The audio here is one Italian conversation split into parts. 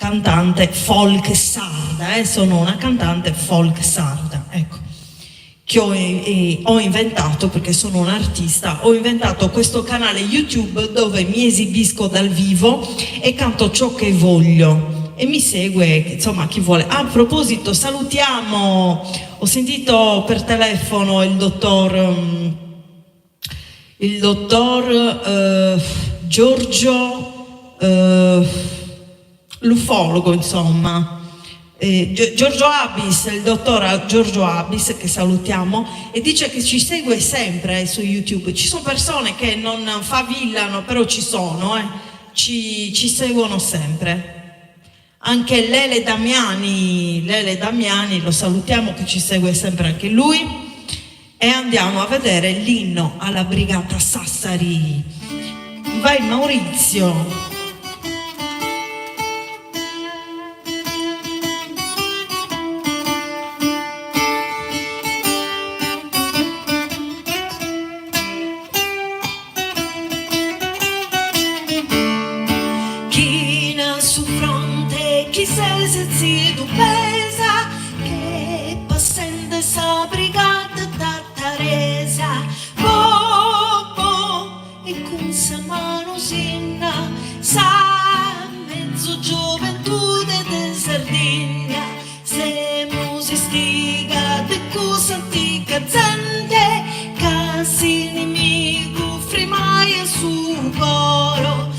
cantante folk sarda, sono una cantante folk sarda, ecco, che ho inventato, perché sono un artista, ho inventato questo canale YouTube dove mi esibisco dal vivo e canto ciò che voglio e mi segue, insomma, chi vuole. A proposito, salutiamo, ho sentito per telefono il dottor Giorgio, l'ufologo, insomma, Giorgio Abis, il dottor Giorgio Abis, che salutiamo, e dice che ci segue sempre su YouTube. Ci sono persone che non favillano, però ci sono, ci seguono sempre. Anche Lele Damiani, lo salutiamo, che ci segue sempre anche lui. E andiamo a vedere l'inno alla Brigata Sassari. Vai Maurizio. China su fronte, chi se zitto pesa, che passende sa brigata tartaresa, e con sa mano sinna, sa mezzo gioventù de Sardegna, se musistiga de cosa antica gente, casi nemico frimaia su coro,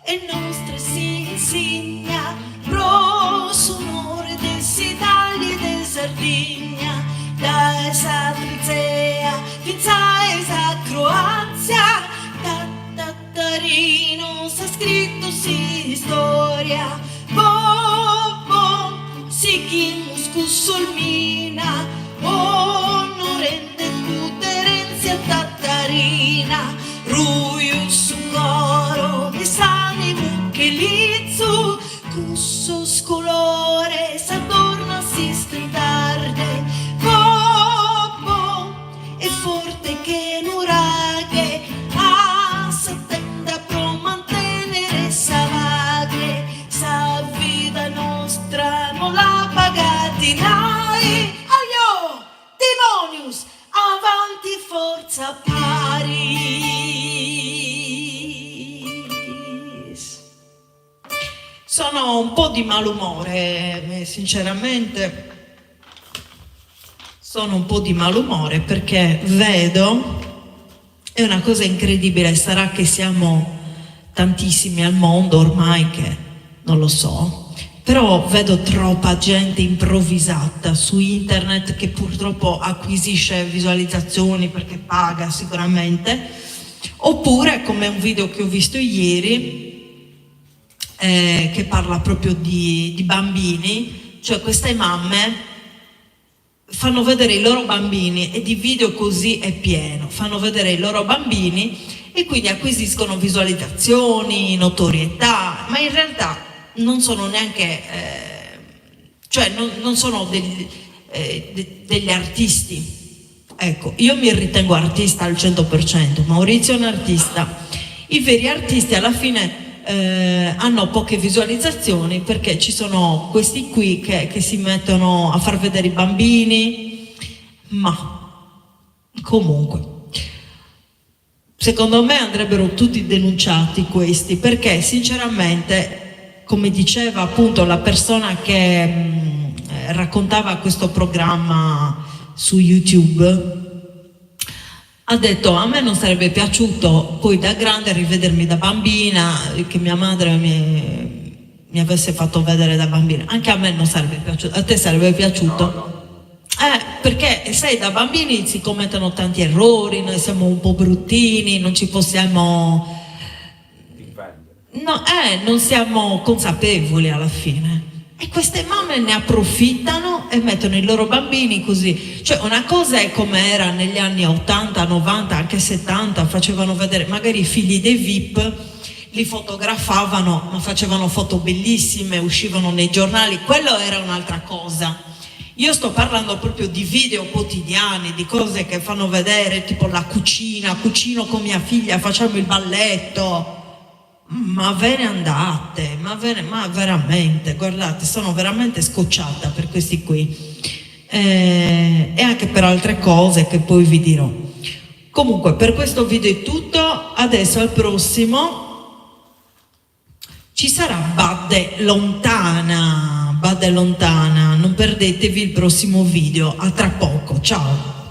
e nostre si insegna pro sonore dell'Italia e de Sardegna, da esa Trizea, Finza esa Croazia, da Tattarino s'ha scritto si storia, si chi Musculmina, onorende Cuterenzia Tattarina, Ruiu su coro, e sani muchelizzu, cusso scolore, s'adorna si stridarde, e forte che nuraghe, s'attenda pro mantenere sa magre, sa vita nostra non la pagati mai, aio, demonius, avanti forza Paris. Sono un po' di malumore, sinceramente. Sono un po' di malumore perché vedo, è una cosa incredibile, sarà che siamo tantissimi al mondo ormai che non lo so, però vedo troppa gente improvvisata su internet che purtroppo acquisisce visualizzazioni perché paga sicuramente, oppure come un video che ho visto ieri che parla proprio di bambini, cioè queste mamme fanno vedere i loro bambini, e di video così è pieno, fanno vedere i loro bambini e quindi acquisiscono visualizzazioni, notorietà, ma in realtà non sono neanche, cioè non sono degli artisti. Ecco, io mi ritengo artista al 100%, Maurizio è un artista. I veri artisti alla fine hanno poche visualizzazioni perché ci sono questi qui che si mettono a far vedere i bambini, ma comunque secondo me andrebbero tutti denunciati questi, perché sinceramente, come diceva appunto la persona che raccontava questo programma su YouTube, ha detto: a me non sarebbe piaciuto poi da grande rivedermi da bambina, che mia madre mi avesse fatto vedere da bambina. Anche a me non sarebbe piaciuto. A te sarebbe piaciuto? No. Perché sai, da bambini si commettono tanti errori, noi siamo un po' bruttini, non ci possiamo non siamo consapevoli alla fine. E queste mamme ne approfittano e mettono i loro bambini così. Cioè, una cosa è come era negli anni 80, 90, anche 70, facevano vedere magari i figli dei VIP, li fotografavano, ma facevano foto bellissime, uscivano nei giornali, quello era un'altra cosa. Io sto parlando proprio di video quotidiani, di cose che fanno vedere, tipo la cucina, cucino con mia figlia, facciamo il balletto. ma ve ne andate, ma veramente, guardate, sono veramente scocciata per questi qui e anche per altre cose che poi vi dirò. Comunque per questo video è tutto, adesso al prossimo ci sarà Bade Lontana, non perdetevi il prossimo video, a tra poco, ciao!